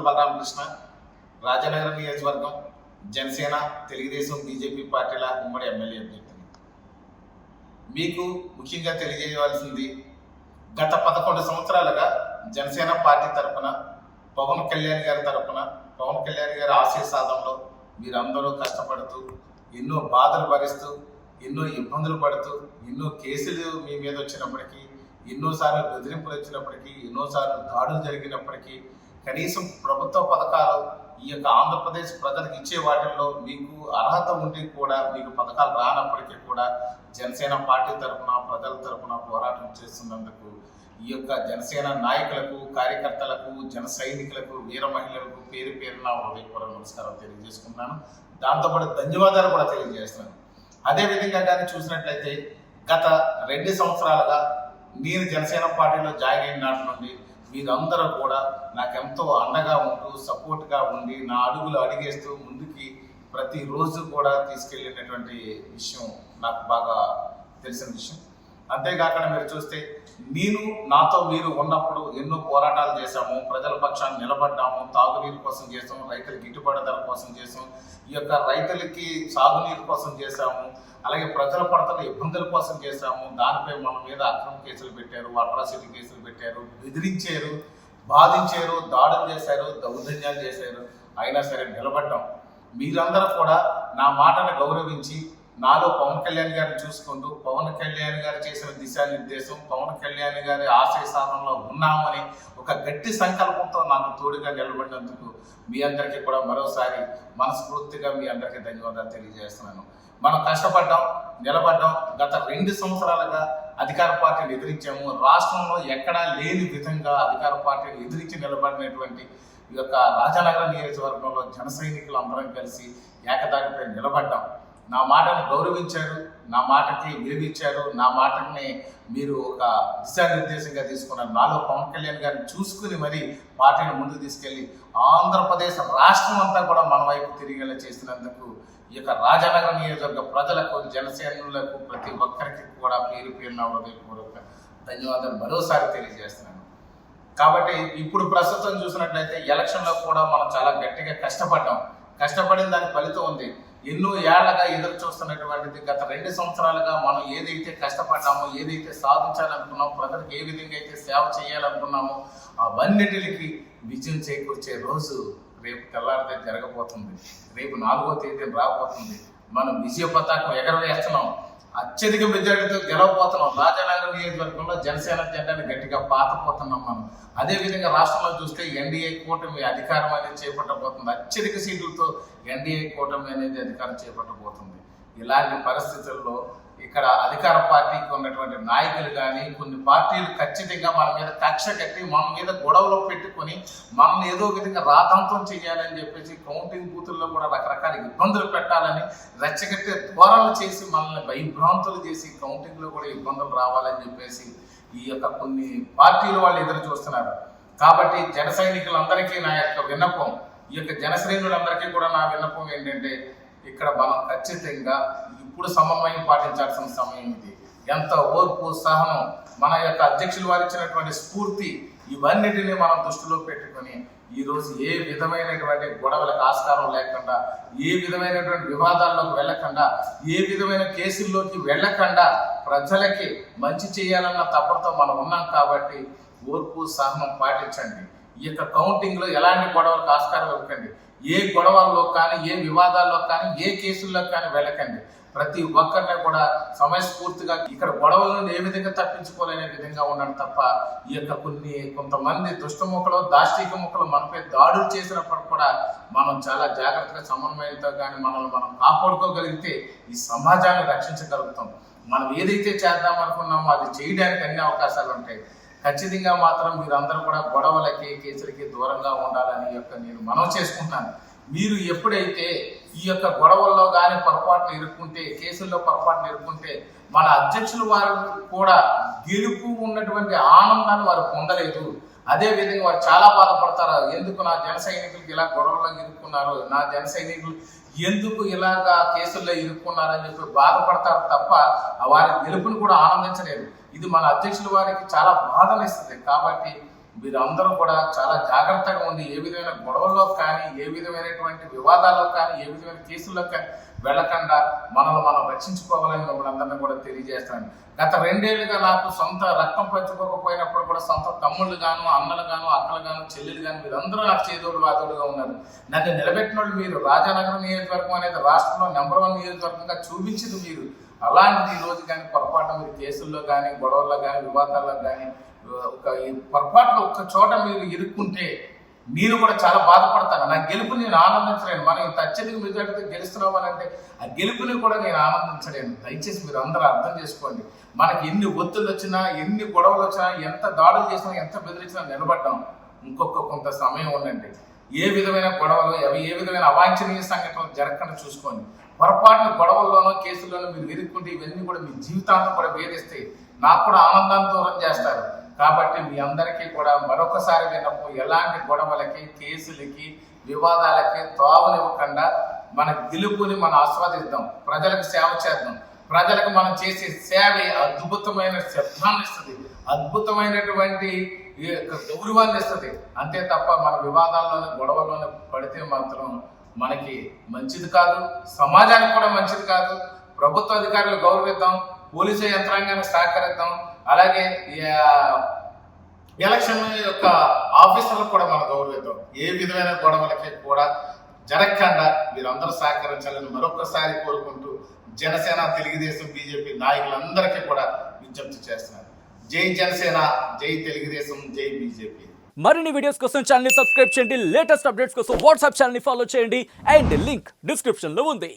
బలరామకృష్ణ, రాజనగరం నియోజకవర్గం, జనసేన, తెలుగుదేశం, బీజేపీ పార్టీల ఉమ్మడి ఎమ్మెల్యే అభ్యర్థిని. మీకు ముఖ్యంగా తెలియజేయవలసింది, గత 11 సంవత్సరాలుగా జనసేన పార్టీ తరఫున పవన్ కళ్యాణ్ గారి తరఫున పవన్ కళ్యాణ్ గారి ఆశయ సాధనలో మీరందరూ కష్టపడుతూ, ఎన్నో బాధలు భరిస్తూ, ఎన్నో ఇబ్బందులు పడుతూ, ఎన్నో కేసులు మీ మీద వచ్చినప్పటికీ, ఎన్నోసార్లు బెదిరింపులు వచ్చినప్పటికీ, ఎన్నోసార్లు దాడులు జరిగినప్పటికీ, కనీసం ప్రభుత్వ పథకాలు ఈ యొక్క ఆంధ్రప్రదేశ్ ప్రజలకు ఇచ్చే వాటిల్లో మీకు అర్హత ఉండి కూడా మీకు పథకాలు రానప్పటికీ కూడా జనసేన పార్టీ తరఫున ప్రజల తరఫున పోరాటం చేస్తున్నందుకు ఈ యొక్క జనసేన నాయకులకు, కార్యకర్తలకు, జన సైనికులకు, వీర మహిళలకు పేరు పేరున హృదయపూర్వక నమస్కారం తెలియజేసుకుంటున్నాను. దాంతోపాటు ధన్యవాదాలు కూడా తెలియజేస్తున్నాను. అదేవిధంగా కానీ చూసినట్లయితే గత 2 సంవత్సరాలుగా నేను జనసేన పార్టీలో జాయిన్ అయిన నాటి నుండి మీరందరూ కూడా నాకెంతో అండగా ఉంటూ, సపోర్ట్గా ఉండి, నా అడుగులు అడిగేస్తూ ముందుకి ప్రతిరోజు కూడా తీసుకెళ్ళినటువంటి విషయం నాకు బాగా తెలిసిన విషయం. అంతేకాకుండా మీరు చూస్తే నాతో మీరు ఉన్నప్పుడు ఎన్నో పోరాటాలు చేశాము, ప్రజల పక్షాన్ని నిలబడ్డాము, తాగునీరు కోసం చేసాము, రైతులకి గిట్టుబాటు ధర కోసం చేసాము, ఈ యొక్క రైతులకి సాగునీరు కోసం చేశాము, అలాగే ప్రజలు పడుతున్న ఇబ్బందుల కోసం చేశాము. దానిపై మన మీద అక్రమ కేసులు పెట్టారు, అట్రాసిటీ కేసులు పెట్టారు, బెదిరించారు, బాధించారు, దాడులు చేశారు, దౌర్జన్యాలు చేశారు. అయినా సరే నిలబడ్డాం. మీరందరూ కూడా నా మాటను గౌరవించి నాలో పవన్ కళ్యాణ్ గారిని చూసుకుంటూ, పవన్ కళ్యాణ్ గారు చేసిన దిశానిర్దేశం, పవన్ కళ్యాణ్ గారి ఆశయ సాధనలో ఉన్నామని ఒక గట్టి సంకల్పంతో నాకు తోడుగా నిలబడినందుకు మీ అందరికీ కూడా మరోసారి మనస్ఫూర్తిగా మీ అందరికీ ధన్యవాదాలు తెలియజేస్తున్నాను. మనం కష్టపడ్డాం, నిలబడ్డాం. గత 2 సంవత్సరాలుగా అధికార పార్టీని ఎదిరించాము. రాష్ట్రంలో ఎక్కడా లేని విధంగా అధికార పార్టీని ఎదిరించి నిలబడినటువంటి ఈ యొక్క రాజనగరం నియోజకవర్గంలో జన సైనికులు అందరం కలిసి ఏకదాటిపై నిలబడ్డాం. నా మాటను గౌరవించారు, నా మాటకి విలువిచ్చారు, నా మాటని మీరు ఒక దిశానిర్దేశంగా తీసుకున్నారు. నాలో పవన్ కళ్యాణ్ గారిని చూసుకుని మరి పార్టీని ముందుకు తీసుకెళ్లి ఆంధ్రప్రదేశ్ రాష్ట్రం అంతా కూడా మన వైపు తిరిగేలా చేసినందుకు ఈ యొక్క రాజనగరం నియోజకవర్గ ప్రజలకు, జనసేనులకు, ప్రతి ఒక్కరికి కూడా పేరు పేరున హృదయపూర్వక ధన్యవాదాలు మరోసారి తెలియజేస్తున్నాను. కాబట్టి ఇప్పుడు ప్రస్తుతం చూసినట్లయితే ఎలక్షన్లో కూడా మనం చాలా గట్టిగా కష్టపడిన దాని ఫలితం ఉంది. ఎన్నో ఏళ్లగా ఎదురు చూస్తున్నటువంటిది గత 2 సంవత్సరాలుగా మనం ఏదైతే కష్టపడ్డామో, ఏదైతే సాధించాలనుకున్నామో, ప్రజలకు ఏ విధంగా అయితే సేవ చేయాలనుకున్నామో అవన్నిటికి విజయం చేకూర్చే రోజు రేపు తెల్లారితే జరగబోతుంది. రేపు 4వ తేదీన రాబోతుంది. మనం విజయ పతాకం ఎగరవేస్తున్నాం, అత్యధిక మెజారిటీతో గెలవబోతున్నాం. రాజనగరం నియోజకవర్గంలో జనసేన జెండాని గట్టిగా పాతపోతున్నాం మనం. అదేవిధంగా రాష్ట్రంలో చూస్తే ఎన్డీఏ కూటమి అధికారం అనేది చేపట్టబోతుంది. అత్యధిక సీట్లతో ఎన్డీఏ కూటమి అనేది అధికారం చేపట్టబోతుంది. ఇలాంటి పరిస్థితుల్లో ఇక్కడ అధికార పార్టీకి ఉన్నటువంటి నాయకులు కానీ కొన్ని పార్టీలు ఖచ్చితంగా మన మీద కక్ష కట్టి, మన మీద గొడవలు పెట్టుకొని మనల్ని ఏదో విధంగా రాతాంతం చేయాలని చెప్పేసి కౌంటింగ్ బూతుల్లో కూడా రకరకాల ఇబ్బందులు పెట్టాలని రెచ్చగట్టే ధోరణులు చేసి మనల్ని భయభ్రాంతులు చేసి కౌంటింగ్లో కూడా ఇబ్బందులు రావాలని చెప్పేసి ఈ యొక్క కొన్ని పార్టీలు వాళ్ళు ఎదురు చూస్తున్నారు. కాబట్టి జన సైనికులందరికీ నా యొక్క విన్నపం, ఈ యొక్క జనశ్రేణులందరికీ కూడా నా విన్నపం ఏంటంటే, ఇక్కడ మనం ఖచ్చితంగా ఇప్పుడు సమన్వయం పాటించాల్సిన సమయం ఇది. ఎంత ఓర్పు, సహనం, మన యొక్క అధ్యక్షులు వారు ఇచ్చినటువంటి స్ఫూర్తి, ఇవన్నిటిని మనం దృష్టిలో పెట్టుకొని ఈరోజు ఏ విధమైనటువంటి గొడవలకు ఆస్కారం లేకుండా, ఏ విధమైనటువంటి వివాదాల్లోకి వెళ్ళకుండా, ఏ విధమైన కేసుల్లోకి వెళ్ళకుండా ప్రజలకి మంచి చేయాలన్న తపనతో మనం ఉన్నాం. కాబట్టి ఓర్పు, సహనం పాటించండి. ఈ యొక్క కౌంటింగ్లో ఎలాంటి గొడవలకు ఆస్కారం ఇవ్వకండి. ఏ గొడవల్లో కానీ, ఏ వివాదాల్లో కానీ, ఏ కేసుల్లో కానీ వెళ్ళకండి. ప్రతి ఒక్కరిని కూడా సమయస్ఫూర్తిగా ఇక్కడ గొడవల నుండి ఏ విధంగా తప్పించుకోలేని విధంగా ఉండడం తప్ప, ఈ యొక్క కొంతమంది దుష్టముఖలు, దాష్టిక ముఖలు మనపై దాడులు చేసినప్పుడు కూడా మనం చాలా జాగ్రత్తగా సమన్వయంతో కానీ మనల్ని మనం కాపాడుకోగలిగితే ఈ సమాజాన్ని రక్షించగలుగుతాం. మనం ఏదైతే చేద్దాం అనుకున్నామో అది చేయడానికి అన్ని అవకాశాలు ఉంటాయి. ఖచ్చితంగా మాత్రం మీరందరూ కూడా గొడవలకి, కేసులకి దూరంగా ఉండాలని నేను మనవి చేసుకుంటున్నాను. మీరు ఎప్పుడైతే ఈ యొక్క గొడవల్లో కానీ పొరపాటును ఇరుక్కుంటే, కేసుల్లో పొరపాటును ఇరుక్కుంటే, మన అధ్యక్షులు వారు కూడా గెలుపు ఉన్నటువంటి ఆనందాన్ని వారు పొందలేదు. అదేవిధంగా వారు చాలా బాధపడతారు. ఎందుకు నా జన సైనికులకి ఇలా గొడవల్లో ఇరుక్కున్నారు, నా జన సైనికులు ఎందుకు ఇలాగా కేసుల్లో ఇరుక్కున్నారని చెప్పి బాధపడతారు తప్ప వారి గెలుపుని కూడా ఆనందించలేదు. ఇది మన అధ్యక్షుల వారికి చాలా బాధనిస్తుంది. కాబట్టి మీరందరూ కూడా చాలా జాగ్రత్తగా ఉండి ఏ విధమైన గొడవల్లో కానీ, ఏ విధమైనటువంటి వివాదాల్లో కానీ, ఏ విధమైన కేసుల్లో కానీ వెళ్ళకుండా మనల్ని మనం రక్షించుకోవాలని మిమ్మల్ని అందరినీ కూడా తెలియజేస్తాను. గత 2 ఏళ్ళుగా నాకు సొంత రక్తం పంచుకోకపోయినప్పుడు కూడా సొంత తమ్ముళ్ళు గాను, అన్నలు గాను, అక్కలు గాను, చెల్లెలు గాను మీరందరూ నాకు చేదోడు వాదోడుగా ఉన్నారు. నన్ను నిలబెట్టిన వాళ్ళు మీరు. రాజానగరం నియోజకవర్గం అనేది రాష్ట్రంలో నెంబర్ 1 నియోజకవర్గంగా చూపించింది మీరు. అలాంటిది ఈ రోజు కానీ పొరపాటు మీరు కేసుల్లో కానీ, గొడవల్లో కానీ, వివాదాల్లో కానీ ఈ పొరపాటులో ఒక్క చోట మీరు ఇరుక్కుంటే నేను కూడా చాలా బాధపడతాను. నా గెలుపు నేను ఆనందించలేను. మనం ఇంత అత్యధిక మెజార్టీతో గెలుస్తున్నామని అంటే ఆ గెలుపుని కూడా నేను ఆనందించలేను. దయచేసి మీరు అందరూ అర్థం చేసుకోండి. మనకి ఎన్ని ఒత్తిళ్ళు వచ్చినా, ఎన్ని గొడవలు వచ్చినా, ఎంత దాడులు చేసినా, ఎంత బెదిరించినా నిలబడ్డాం. కొంత సమయం ఉండండి. ఏ విధమైన గొడవలు, ఏ విధమైన అవాంఛనీయ సంఘటనలు జరగకుండా చూసుకోండి. పొరపాటున గొడవల్లోనో కేసుల్లోనో మీరు ఇరుక్కుంటే ఇవన్నీ కూడా మీ జీవితాంతం కూడా వేధిస్తాయి. నాకు కూడా ఆనందాన్ని దూరం చేస్తారు. కాబట్టి మీ అందరికీ కూడా మరొకసారి విన్నప్పుడు ఎలాంటి గొడవలకి, కేసులకి, వివాదాలకి తావునివ్వకుండా మన గెలుపుని మనం ఆస్వాదిద్దాం. ప్రజలకు సేవ చేద్దాం. ప్రజలకు మనం చేసే సేవే అద్భుతమైన శబ్దాన్ని ఇస్తుంది, అద్భుతమైనటువంటి గౌరవాన్ని ఇస్తుంది. అంతే తప్ప మన వివాదాల్లోనే గొడవల్లోనే పడితే మాత్రం మనకి మంచిది కాదు, సమాజానికి కూడా మంచిది కాదు. ప్రభుత్వ అధికారులు గౌరవిద్దాం, పోలీసు యంత్రాంగాన్ని సహకరిద్దాం. అలాగే ఎలక్షన్ యొక్క ఆఫీసర్లకు కూడా మనం గౌరవిద్దాం. ఏ విధమైన గొడవలకి కూడా జరగకుండా మీరందరూ సహకరించాలని మరొకసారి కోరుకుంటూ జనసేన, తెలుగుదేశం, బీజేపీ నాయకులందరికీ కూడా విజ్ఞప్తి చేస్తున్నారు. జై జనసేన, జై తెలుగుదేశం, జై బీజేపీ. మరిన్ని వీడియోస్ కోసం ఛానల్ ని సబ్స్క్రైబ్ చేయండి. లేటెస్ట్ అప్డేట్స్ కోసం వాట్సాప్ ఛానల్ ని ఫాలో చేయండి. అండ్ లింక్ డిస్క్రిప్షన్ లో ఉంది.